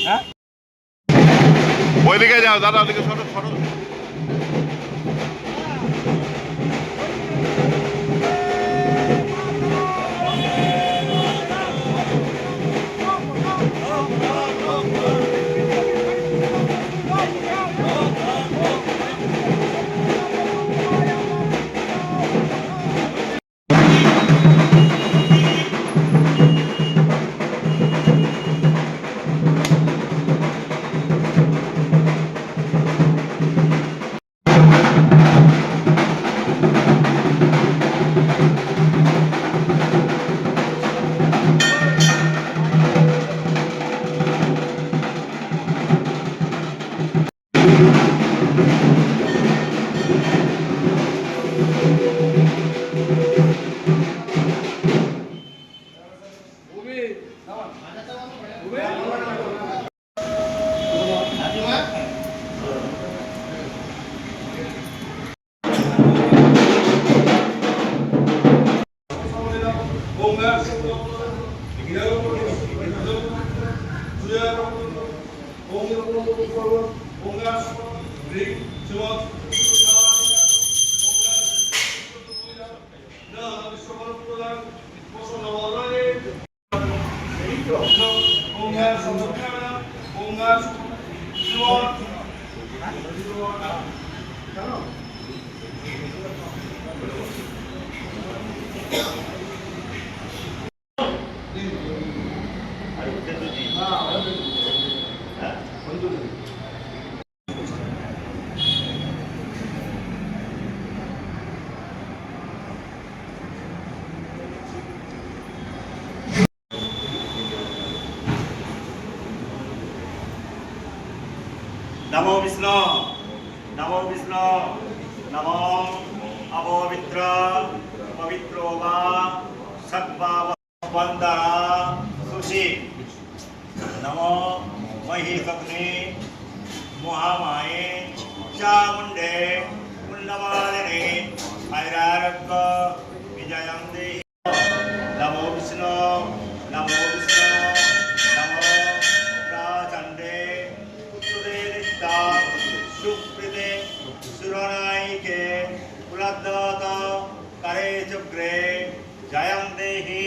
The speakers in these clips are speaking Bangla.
হ্যাঁ, ওইদিকে যাও দাদা, ওদিকে সরো সরো। नमो विष्णु, नमो विष्णु, नमो अपवित्र पवित्रो वा सद्भाव वंदना सुषि, नमो महिषग्नि महामाये चामुंडे पुण्यवालिनी ऐरारोग्य विजयं देहि। नमो विष्णु, नमो विष्णु, नमो प्राचंडे सुप्रीते सुरनायिके कुलद्वत करे चुग्रे जयं देहि।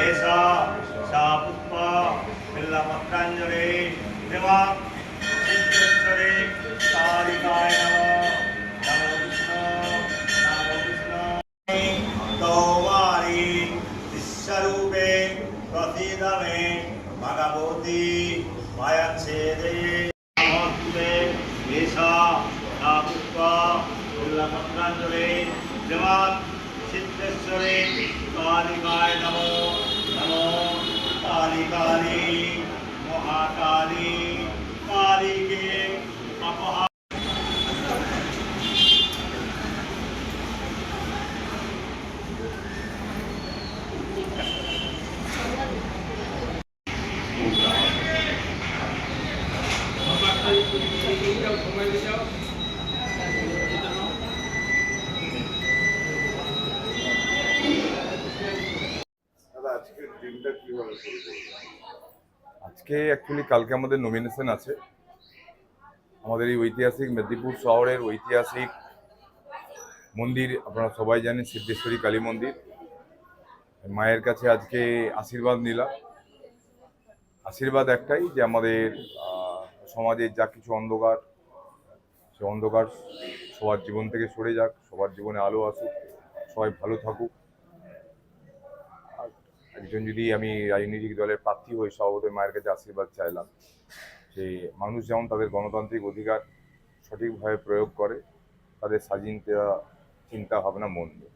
ऐसा सा पुष्प बिल्लपत्रांजलि देवा सिद्धेश्वरी कालिकाय नमः। नमो विष्णु, नमो विष्णु। गौवारी विश्वरूपे प्रसीदमे भगवती भयच्छेदे सिद्धेश्वरी कालिकाय नमो। नमो काली काली महाकाली काली के अपहा। আজকে অ্যাকচুয়ালি কালকে আমাদের নমিনেশন আছে। আমাদের এই ঐতিহাসিক মেদিনীপুর শহরের ঐতিহাসিক মন্দির আপনারা সবাই জানেন, সিদ্ধেশ্বরী কালী মন্দির। মায়ের কাছে আজকে আশীর্বাদ নিলাম। আশীর্বাদ একটাই যে আমাদের সমাজের যা কিছু অন্ধকার, সে অন্ধকার সবার জীবন থেকে সরে যাক, সবার জীবনে আলো আসুক, সবাই ভালো থাকুক। একজন যদি আমি রাজনৈতিক দলের প্রার্থী হই, স্বভাবতই মায়ের কাছে আশীর্বাদ চাইলাম যে মানুষ যেমন তাদের গণতান্ত্রিক অধিকার সঠিকভাবে প্রয়োগ করে, তাদের স্বাধীন চিন্তা ভাবনা মন দেয়।